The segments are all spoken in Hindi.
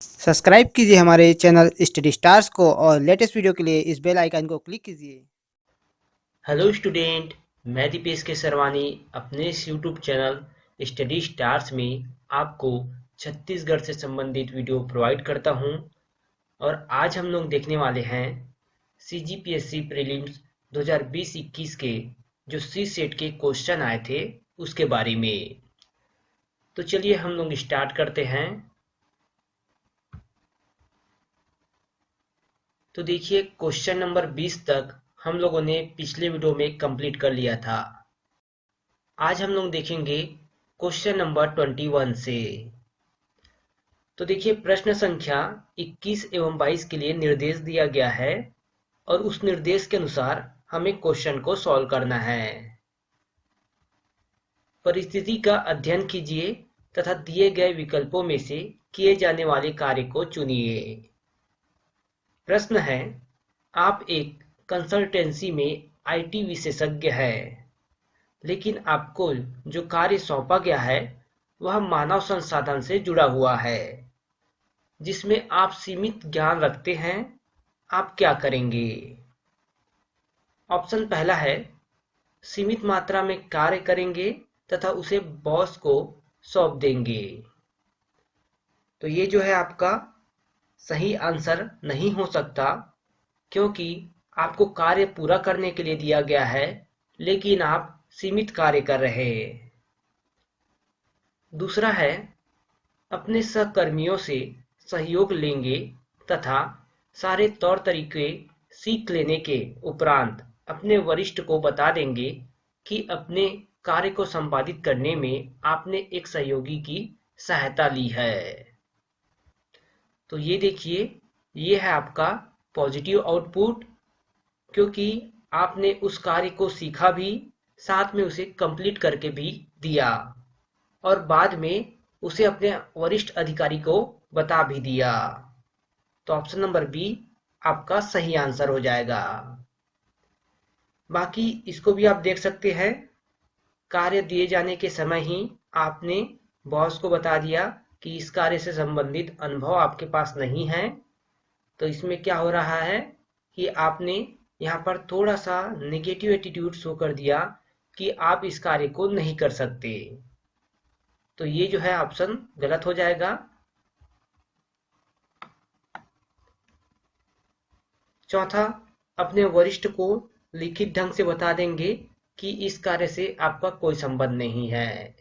सब्सक्राइब कीजिए हमारे चैनल स्टडी स्टार्स को और लेटेस्ट वीडियो के लिए इस बेल आइकन को क्लिक कीजिए। हेलो स्टूडेंट, मैं दीपेश के सरवानी अपने इस यूट्यूब चैनल स्टडी स्टार्स में आपको छत्तीसगढ़ से संबंधित वीडियो प्रोवाइड करता हूं। और आज हम लोग देखने वाले हैं सीजीपीएससी प्रीलिम्स 2020-21 के जो सी सेट के क्वेश्चन आए थे उसके बारे में। तो चलिए हम लोग स्टार्ट करते हैं। तो देखिए, क्वेश्चन नंबर 20 तक हम लोगों ने पिछले वीडियो में कंप्लीट कर लिया था। आज हम लोग देखेंगे क्वेश्चन नंबर 21 से। तो देखिए, प्रश्न संख्या 21 एवं 22 के लिए निर्देश दिया गया है और उस निर्देश के अनुसार हमें क्वेश्चन को सॉल्व करना है। परिस्थिति का अध्ययन कीजिए तथा दिए गए विकल्पों में से किए जाने वाले कार्य को चुनिए। प्रश्न है, आप एक कंसल्टेंसी में आईटी विशेषज्ञ हैं, लेकिन आपको जो कार्य सौंपा गया है वह मानव संसाधन से जुड़ा हुआ है, जिसमें आप सीमित ज्ञान रखते हैं। आप क्या करेंगे? ऑप्शन पहला है, सीमित मात्रा में कार्य करेंगे तथा उसे बॉस को सौंप देंगे। तो ये जो है आपका सही आंसर नहीं हो सकता, क्योंकि आपको कार्य पूरा करने के लिए दिया गया है, लेकिन आप सीमित कार्य कर रहे हैं। दूसरा है, अपने सहकर्मियों से सहयोग लेंगे तथा सारे तौर तरीके सीख लेने के उपरांत अपने वरिष्ठ को बता देंगे कि अपने कार्य को संपादित करने में आपने एक सहयोगी की सहायता ली है। तो ये देखिए, ये है आपका पॉजिटिव आउटपुट, क्योंकि आपने उस कार्य को सीखा भी, साथ में उसे कंप्लीट करके भी दिया और बाद में उसे अपने वरिष्ठ अधिकारी को बता भी दिया। तो ऑप्शन नंबर बी आपका सही आंसर हो जाएगा। बाकी इसको भी आप देख सकते हैं, कार्य दिए जाने के समय ही आपने बॉस को बता दिया कि इस कार्य से संबंधित अनुभव आपके पास नहीं है। तो इसमें क्या हो रहा है कि आपने यहाँ पर थोड़ा सा नेगेटिव एटीट्यूड शो कर दिया कि आप इस कार्य को नहीं कर सकते। तो ये जो है ऑप्शन गलत हो जाएगा। चौथा, अपने वरिष्ठ को लिखित ढंग से बता देंगे कि इस कार्य से आपका कोई संबंध नहीं है।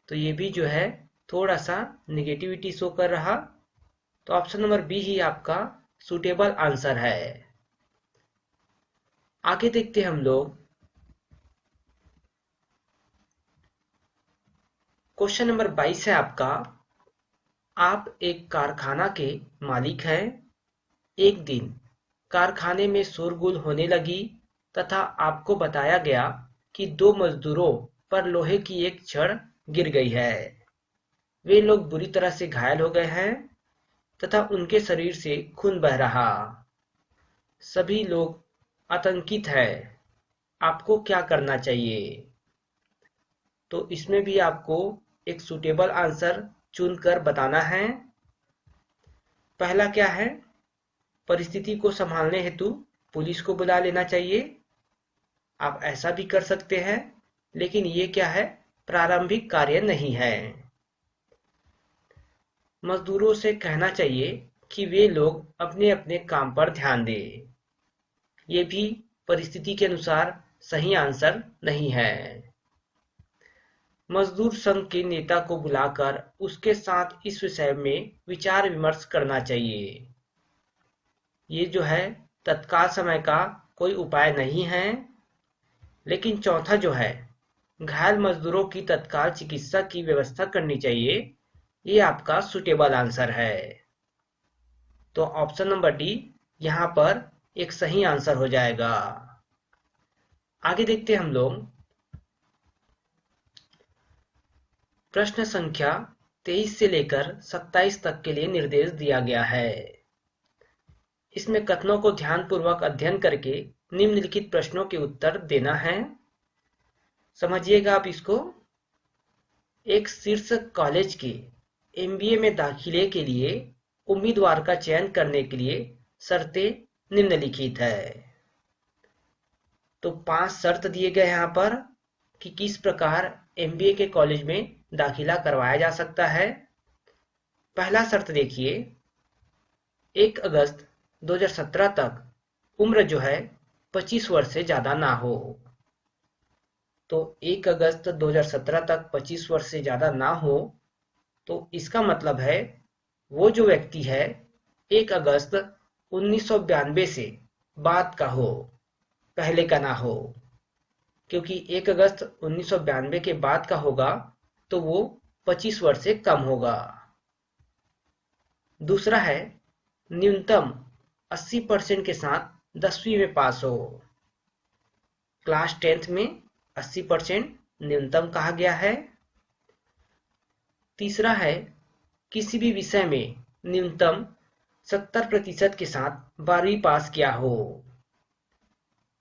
तो ये भी जो है थोड़ा सा निगेटिविटी शो कर रहा। तो ऑप्शन नंबर बी ही आपका सुटेबल आंसर है। आगे देखते हैं हम लोग क्वेश्चन नंबर 22 है आपका। आप एक कारखाना के मालिक हैं। एक दिन कारखाने में शोरगुल होने लगी तथा आपको बताया गया कि दो मजदूरों पर लोहे की एक छड़ गिर गई है। वे लोग बुरी तरह से घायल हो गए हैं तथा उनके शरीर से खून बह रहा। सभी लोग आतंकित हैं। आपको क्या करना चाहिए? तो इसमें भी आपको एक सुटेबल आंसर चुनकर बताना है। पहला क्या है, परिस्थिति को संभालने हेतु पुलिस को बुला लेना चाहिए। आप ऐसा भी कर सकते हैं, लेकिन ये क्या है, प्रारंभिक कार्य नहीं है। मजदूरों से कहना चाहिए कि वे लोग अपने अपने काम पर ध्यान दें। ये भी परिस्थिति के अनुसार सही आंसर नहीं है। मजदूर संघ के नेता को बुलाकर उसके साथ इस विषय में विचार विमर्श करना चाहिए। ये जो है तत्काल समय का कोई उपाय नहीं है। लेकिन चौथा जो है, घायल मजदूरों की तत्काल चिकित्सा की व्यवस्था करनी चाहिए, ये आपका सुटेबल आंसर है। तो ऑप्शन नंबर डी यहाँ पर एक सही आंसर हो जाएगा। आगे देखते हैं हम लोग प्रश्न संख्या 23 से लेकर 27 तक के लिए निर्देश दिया गया है। इसमें कथनों को ध्यानपूर्वक अध्ययन करके निम्नलिखित प्रश्नों के उत्तर देना है। समझिएगा आप इसको। एक शीर्ष कॉलेज के एमबीए में दाखिले के लिए उम्मीदवार का चयन करने के लिए शर्तें निम्नलिखित है। तो 5 शर्त दिए गए यहाँ पर कि किस प्रकार एमबीए के कॉलेज में दाखिला करवाया जा सकता है। पहला शर्त देखिए, 1 अगस्त 2017 तक उम्र जो है 25 वर्ष से ज़्यादा ना हो। तो 1 अगस्त 2017 तक 25 वर्ष से ज़्यादा ना हो, तो इसका मतलब है वो जो व्यक्ति है 1 अगस्त 1992 से बाद का हो, पहले का ना हो। क्योंकि 1 अगस्त 1992 के बाद का होगा तो वो 25 वर्ष से कम होगा। दूसरा है न्यूनतम 80% के साथ 10वीं में पास हो। क्लास 10th में 80% न्यूनतम कहा गया है। तीसरा है किसी भी विषय में न्यूनतम 70% के साथ 12वीं पास किया हो।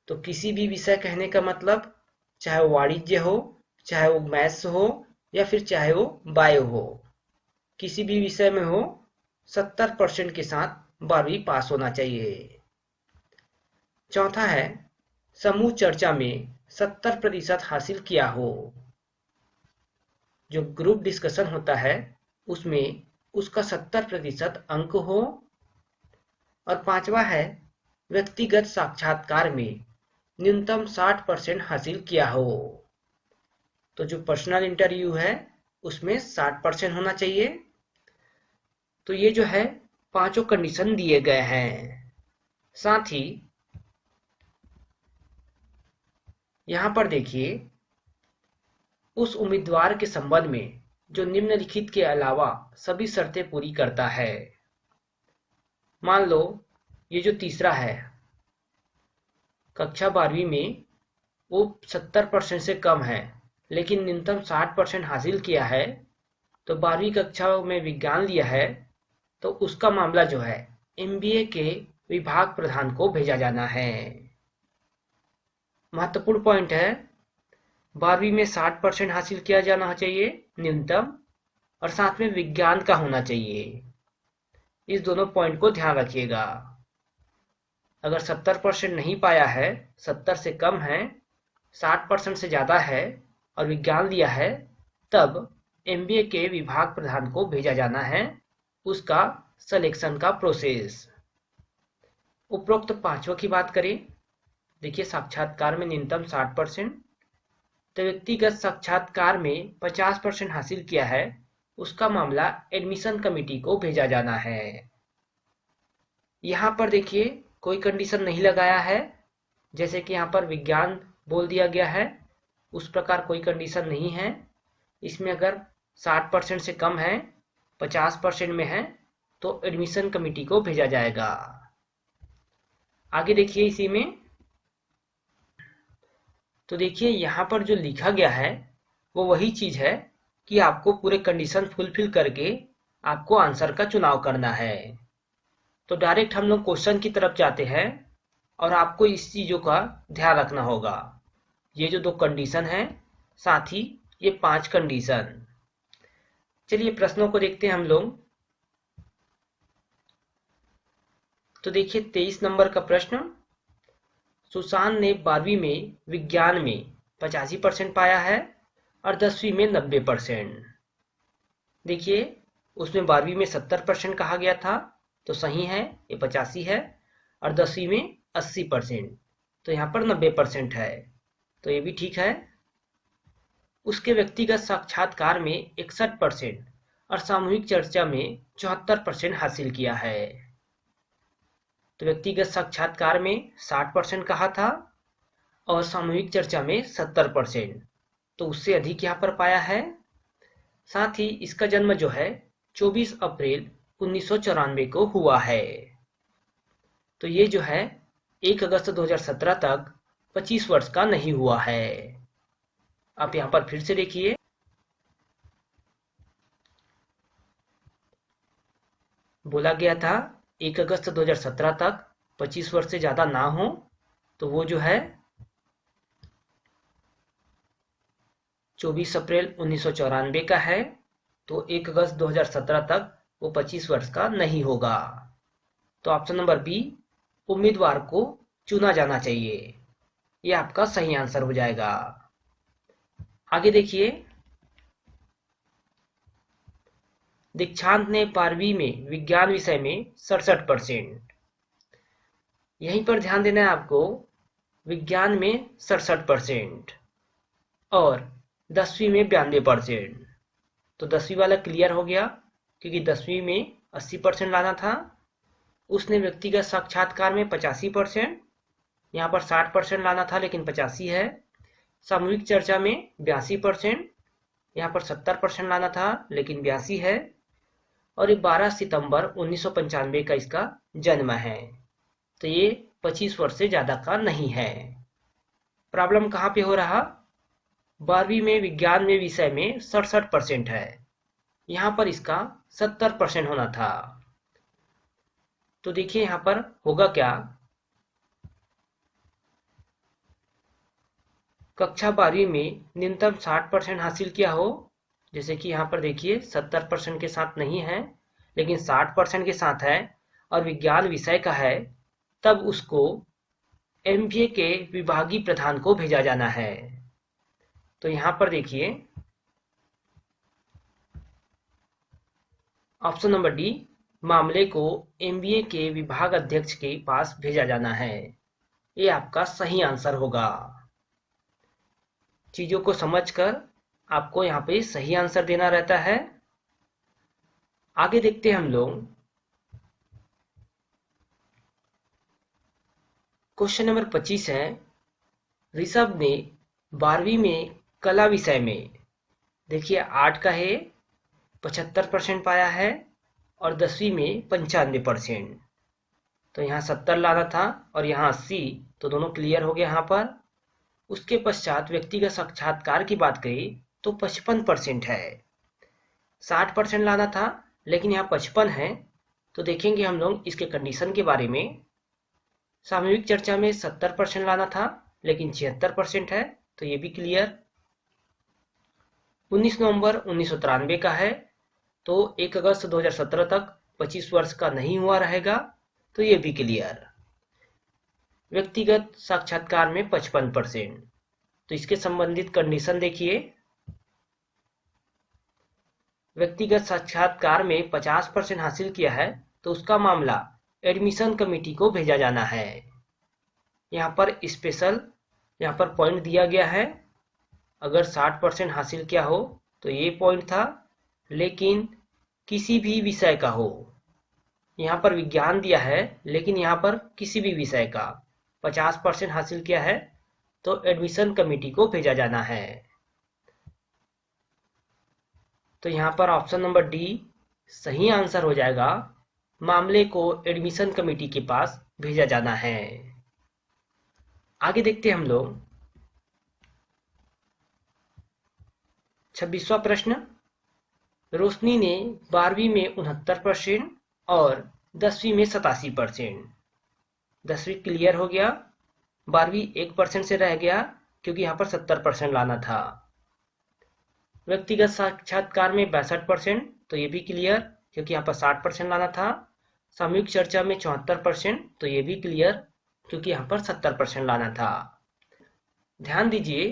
तो किसी भी विषय कहने का मतलब चाहे वो वाणिज्य हो, चाहे वो मैथ्स हो या फिर चाहे वो बायो हो, किसी भी विषय में हो 70% के साथ 12वीं पास होना चाहिए। चौथा है समूह चर्चा में 70% हासिल किया हो। जो ग्रुप डिस्कशन होता है उसमें उसका 70% अंक हो। और पांचवा है व्यक्तिगत साक्षात्कार में न्यूनतम 60% हासिल किया हो। तो जो पर्सनल इंटरव्यू है उसमें 60% होना चाहिए। तो ये जो है 5 कंडीशन दिए गए हैं। साथ ही यहाँ पर देखिए उस उम्मीदवार के संबंध में जो निम्नलिखित के अलावा सभी शर्तें पूरी करता है। मान लो ये जो तीसरा है, कक्षा 12वीं में वो 70% से कम है लेकिन न्यूनतम 60% हासिल किया है, तो 12वीं कक्षा में विज्ञान लिया है, तो उसका मामला जो है एमबीए के विभाग प्रधान को भेजा जाना है। महत्वपूर्ण पॉइंट है 12वीं में 60% हासिल किया जाना चाहिए न्यूनतम, और साथ में विज्ञान का होना चाहिए। इस दोनों पॉइंट को ध्यान रखिएगा। अगर 70% नहीं पाया है, 70 से कम है, 60% से ज़्यादा है और विज्ञान लिया है, तब एमबीए के विभाग प्रधान को भेजा जाना है उसका सिलेक्शन का प्रोसेस। उपरोक्त पांचवा की बात करें, देखिए साक्षात्कार में न्यूनतम 60%, तो व्यक्तिगत साक्षात्कार में 50% हासिल किया है उसका मामला एडमिशन कमेटी को भेजा जाना है। यहाँ पर देखिए कोई कंडीशन नहीं लगाया है, जैसे कि यहाँ पर विज्ञान बोल दिया गया है उस प्रकार कोई कंडीशन नहीं है। इसमें अगर 60% से कम है, 50% में है, तो एडमिशन कमेटी को भेजा जाएगा। आगे देखिए इसी में, तो देखिए यहाँ पर जो लिखा गया है वो वही चीज है कि आपको पूरे कंडीशन फुलफिल करके आपको आंसर का चुनाव करना है। तो डायरेक्ट हम लोग क्वेश्चन की तरफ जाते हैं और आपको इस चीजों का ध्यान रखना होगा। ये जो 2 कंडीशन है, साथ ही ये 5 कंडीशन। चलिए प्रश्नों को देखते हैं हम लोग। तो देखिए 23 नंबर का प्रश्न, सुशांत ने 12वीं में विज्ञान में 85% पाया है और 10वीं में 90%। देखिए उसमें 12वीं में 70% कहा गया था, तो सही है, ये 85 है, और 10वीं में 80%, तो यहाँ पर 90% है, तो ये भी ठीक है। उसके व्यक्तिगत साक्षात्कार में 61% और सामूहिक चर्चा में 74% हासिल किया है। तो व्यक्तिगत साक्षात्कार में 60% कहा था और सामूहिक चर्चा में 70%, तो उससे अधिक यहाँ पर पाया है। साथ ही इसका जन्म जो है 24 अप्रैल 1994 को हुआ है। तो ये जो है 1 अगस्त 2017 तक 25 वर्ष का नहीं हुआ है। आप यहाँ पर फिर से देखिए, बोला गया था 1 अगस्त 2017 तक 25 वर्ष से ज़्यादा ना हो, तो वो जो है 24 अप्रैल 1994 का है। तो 1 अगस्त 2017 तक वो 25 वर्ष का नहीं होगा। तो ऑप्शन नंबर बी, उम्मीदवार को चुना जाना चाहिए, ये आपका सही आंसर हो जाएगा। आगे देखिए, दीक्षांत ने 12वीं में विज्ञान विषय में 67%। यहीं पर ध्यान देना है आपको, विज्ञान में 67% और 10वीं में 92%। तो 10वीं वाला क्लियर हो गया, क्योंकि 10वीं में 80% लाना था। उसने व्यक्तिगत साक्षात्कार में 85%, यहाँ पर 60% लाना था लेकिन 85 है। सामूहिक चर्चा में 82%, यहाँ पर 70% लाना था लेकिन 82 है। और ये 12 सितंबर 1995 का इसका जन्म है, तो ये 25 वर्ष से ज्यादा का नहीं है। प्रॉब्लम कहाँ पे हो रहा, 12वीं में विज्ञान में विषय में 67% है, यहाँ पर इसका 70% होना था। तो देखिए यहाँ पर होगा क्या, कक्षा 12वीं में न्यूनतम 60% हासिल किया हो, जैसे कि यहाँ पर देखिए 70% के साथ नहीं है लेकिन 60% के साथ है और विज्ञान विषय का है, तब उसको एमबीए के विभागीय प्रधान को भेजा जाना है। तो यहाँ पर देखिए ऑप्शन नंबर डी, मामले को एमबीए के विभाग अध्यक्ष के पास भेजा जाना है, ये आपका सही आंसर होगा। चीजों को समझकर आपको यहाँ पे सही आंसर देना रहता है। आगे देखते हैं हम लोग, क्वेश्चन नंबर 25 है, ऋषभ ने 12वीं में कला विषय में, देखिए 8 का है, 75% पाया है और 10वीं में 95%। तो यहाँ 70 लाना था और यहाँ 80, तो दोनों क्लियर हो गया यहाँ पर। उसके पश्चात व्यक्तिगत साक्षात्कार की बात करें तो 55% है, 60% लाना था लेकिन यहाँ 55 है। तो देखेंगे हम लोग इसके कंडीशन के बारे में। सामूहिक चर्चा में 70% लाना था लेकिन 76% है, तो ये भी क्लियर। 19 नवंबर 1993 का है, तो 1 अगस्त 2017 तक 25 वर्ष का नहीं हुआ रहेगा, तो ये भी क्लियर। व्यक्तिगत साक्षात्कार में 55%, तो इसके संबंधित कंडीशन देखिए, व्यक्तिगत साक्षात्कार में 50% हासिल किया है तो उसका मामला एडमिशन कमेटी को भेजा जाना है। यहाँ पर स्पेशल यहाँ पर पॉइंट दिया गया है, अगर 60% हासिल किया हो तो ये पॉइंट था, लेकिन किसी भी विषय का हो, यहाँ पर विज्ञान दिया है लेकिन यहाँ पर किसी भी विषय का 50% हासिल किया है तो एडमिशन कमेटी को भेजा जाना है। तो यहाँ पर ऑप्शन नंबर डी सही आंसर हो जाएगा, मामले को एडमिशन कमेटी के पास भेजा जाना है। आगे देखते हैं हम लोग 26वां प्रश्न, रोशनी ने 12वीं में 69% और 10वीं में 87%। 10वीं क्लियर हो गया, 12वीं 1% से रह गया क्योंकि यहाँ पर 70% लाना था। व्यक्तिगत साक्षात्कार में 62%, तो ये भी क्लियर क्योंकि यहाँ पर 60% लाना था। सामूहिक चर्चा में 74%, तो ये भी क्लियर क्योंकि यहाँ पर 70% लाना था। ध्यान दीजिए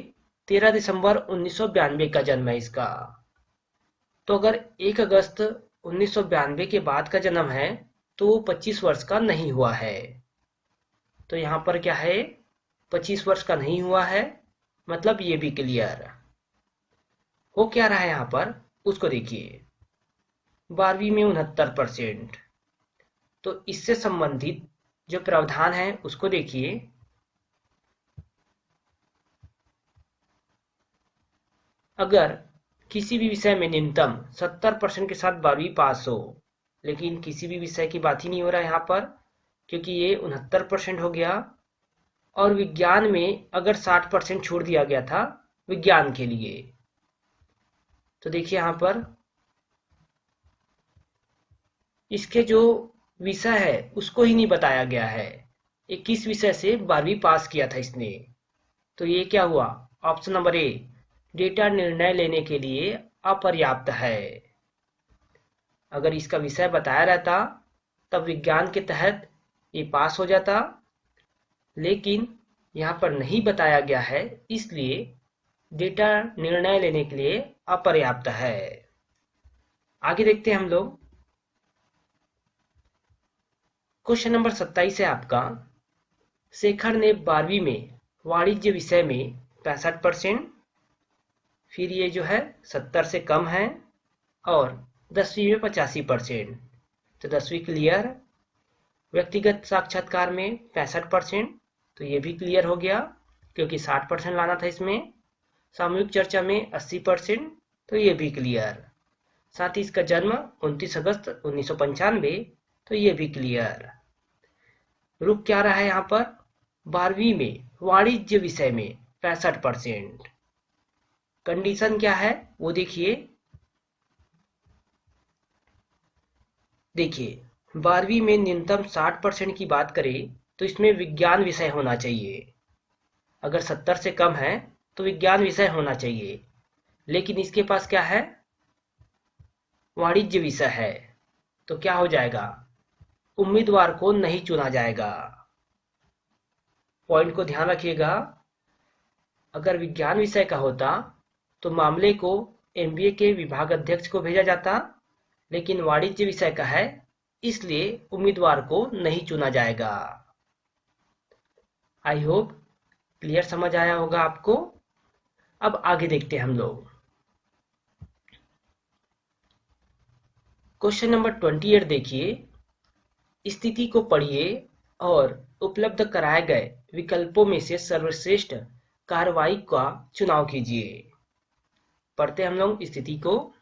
13 दिसंबर 1992 का जन्म है इसका, तो अगर 1 अगस्त 1992 के बाद का जन्म है तो वो 25 वर्ष का नहीं हुआ है। तो यहाँ पर क्या है, 25 वर्ष का नहीं हुआ है, मतलब ये भी क्लियर हो। क्या रहा है यहाँ पर उसको देखिए, 12वीं में 69%, तो इससे संबंधित जो प्रावधान है उसको देखिए। अगर किसी भी विषय में न्यूनतम 70% के साथ 12वीं पास हो, लेकिन किसी भी विषय की बात ही नहीं हो रहा है यहाँ पर क्योंकि ये 69% हो गया। और विज्ञान में अगर 60% छोड़ दिया गया था विज्ञान के लिए, तो देखिए यहाँ पर इसके जो विषय है उसको ही नहीं बताया गया है, 21 विषय से 12वीं पास किया था इसने। तो ये क्या हुआ, ऑप्शन नंबर ए, डेटा निर्णय लेने के लिए अपर्याप्त है। अगर इसका विषय बताया रहता तब विज्ञान के तहत ये पास हो जाता, लेकिन यहाँ पर नहीं बताया गया है, इसलिए डेटा निर्णय लेने के लिए अपर्याप्त है। आगे देखते हैं हम लोग। क्वेश्चन नंबर 27 है आपका, शेखर ने 12वीं में वाणिज्य विषय में 65%, फिर ये जो है 70 से कम है, और 10वीं में 85%। तो 10वीं क्लियर। व्यक्तिगत साक्षात्कार में 65%, तो ये भी क्लियर हो गया क्योंकि 60% लाना था इसमें। सामूहिक चर्चा में 80%, तो ये भी क्लियर। साथ ही इसका जन्म 29 अगस्त 1995, तो ये भी क्लियर। रुक क्या रहा है यहाँ पर? 12वीं में वाणिज्य विषय में 65%। कंडीशन क्या है वो देखिए। 12वीं में न्यूनतम 60% की बात करें तो इसमें विज्ञान विषय होना चाहिए। अगर 70 से कम है तो विज्ञान विषय होना चाहिए, लेकिन इसके पास क्या है? वाणिज्य विषय है, तो क्या हो जाएगा? उम्मीदवार को नहीं चुना जाएगा। पॉइंट को ध्यान रखिएगा। अगर विज्ञान विषय का होता तो मामले को एमबीए के विभाग अध्यक्ष को भेजा जाता, लेकिन वाणिज्य विषय का है इसलिए उम्मीदवार को नहीं चुना जाएगा। आई होप क्लियर समझ आया होगा आपको। अब आगे देखते हैं हम लोग। क्वेश्चन नंबर 28 देखिए। स्थिति को पढ़िए और उपलब्ध कराए गए विकल्पों में से सर्वश्रेष्ठ कार्रवाई का चुनाव कीजिए। पढ़ते हम लोग स्थिति को।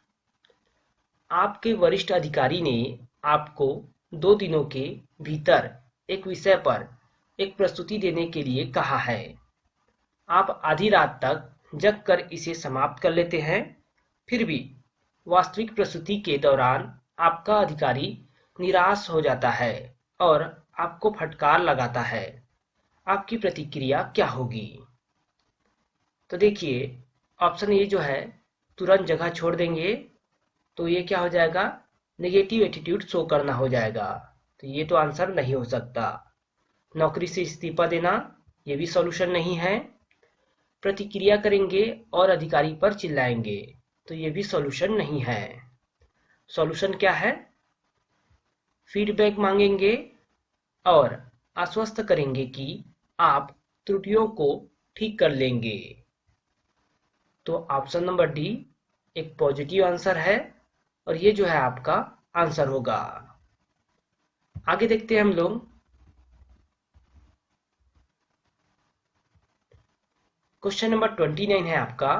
आपके वरिष्ठ अधिकारी ने आपको 2 दिनों के भीतर एक विषय पर एक प्रस्तुति देने के लिए कहा है। आप आधी रात तक जग कर इसे समाप्त कर लेते हैं, फिर भी वास्तविक प्रस्तुति के दौरान आपका अधिकारी निराश हो जाता है और आपको फटकार लगाता है। आपकी प्रतिक्रिया क्या होगी? तो देखिए, ऑप्शन ए जो है तुरंत जगह छोड़ देंगे, तो ये क्या हो जाएगा? नेगेटिव एटीट्यूड शो करना हो जाएगा, तो ये तो आंसर नहीं हो सकता। नौकरी से इस्तीफा देना, ये भी सॉल्यूशन नहीं है। प्रतिक्रिया करेंगे और अधिकारी पर चिल्लाएंगे, तो ये भी सॉल्यूशन नहीं है। सॉल्यूशन क्या है? फीडबैक मांगेंगे और आश्वस्त करेंगे कि आप त्रुटियों को ठीक कर लेंगे। तो ऑप्शन नंबर डी एक पॉजिटिव आंसर है और ये जो है आपका आंसर होगा। आगे देखते हैं हम लोग। क्वेश्चन नंबर 29 है आपका।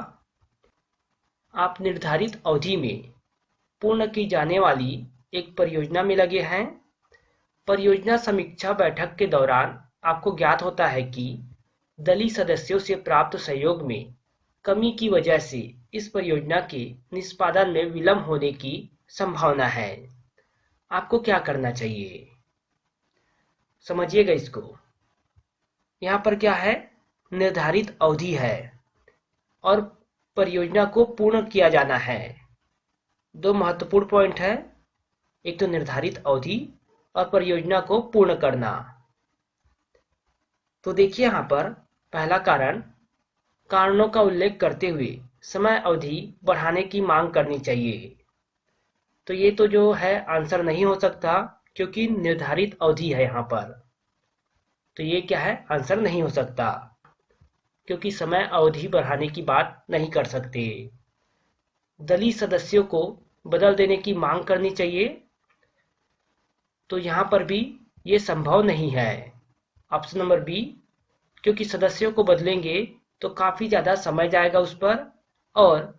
आप निर्धारित अवधि में पूर्ण की जाने वाली एक परियोजना में लगे हैं। परियोजना समीक्षा बैठक के दौरान आपको ज्ञात होता है कि दलीय सदस्यों से प्राप्त सहयोग में कमी की वजह से इस परियोजना के निष्पादन में विलंब होने की संभावना है। आपको क्या करना चाहिए? समझिएगा इसको। यहाँ पर क्या है? निर्धारित अवधि है और परियोजना को पूर्ण किया जाना है। 2 महत्वपूर्ण पॉइंट है, एक तो निर्धारित अवधि और परियोजना को पूर्ण करना। तो देखिए यहाँ पर पहला कारणों का उल्लेख करते हुए समय अवधि बढ़ाने की मांग करनी चाहिए। तो ये तो जो है आंसर नहीं हो सकता क्योंकि निर्धारित अवधि है यहाँ पर, तो ये क्या है? आंसर नहीं हो सकता क्योंकि समय अवधि बढ़ाने की बात नहीं कर सकते। दलीय सदस्यों को बदल देने की मांग करनी चाहिए, तो यहाँ पर भी ये संभव नहीं है। ऑप्शन नंबर बी, क्योंकि सदस्यों को बदलेंगे तो काफी ज्यादा समय जाएगा उस पर और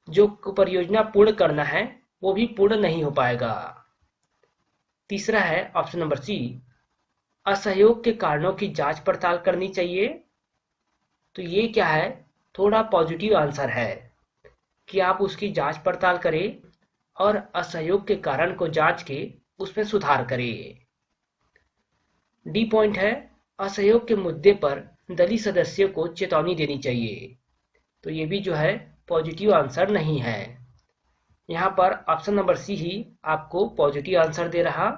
जो परियोजना पूर्ण करना है वो भी पूर्ण नहीं हो पाएगा। तीसरा है ऑप्शन नंबर सी, असहयोग के कारणों की जांच पड़ताल करनी चाहिए। तो ये क्या है? थोड़ा पॉजिटिव आंसर है कि आप उसकी जांच पड़ताल करें और असहयोग के कारण को जांच के उसमें सुधार करें। डी पॉइंट है, असहयोग के मुद्दे पर दलीय सदस्यों को चेतावनी देनी चाहिए। तो ये भी जो है पॉजिटिव आंसर नहीं है। यहाँ पर ऑप्शन नंबर सी ही आपको पॉजिटिव आंसर दे रहा,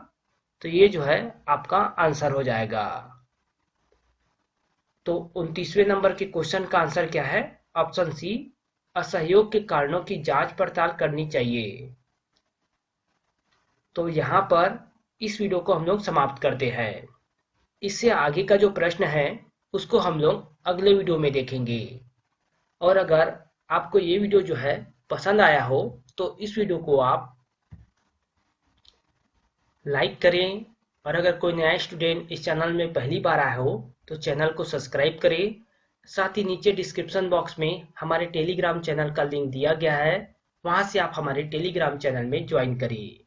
तो ये जो है आपका आंसर हो जाएगा। तो 29वें नंबर के क्वेश्चन का आंसर क्या है? ऑप्शन सी, असहयोग के कारणों की जांच पड़ताल करनी चाहिए। तो यहाँ पर इस वीडियो को हम लोग समाप्त करते हैं। इससे आगे का जो प्रश्न है उसको हम लोग अगले वीडियो में देखेंगे। और अगर आपको ये वीडियो जो है पसंद आया हो तो इस वीडियो को आप लाइक करें, और अगर कोई नया स्टूडेंट इस चैनल में पहली बार आया हो तो चैनल को सब्सक्राइब करें। साथ ही नीचे डिस्क्रिप्शन बॉक्स में हमारे टेलीग्राम चैनल का लिंक दिया गया है, वहां से आप हमारे टेलीग्राम चैनल में ज्वाइन करें।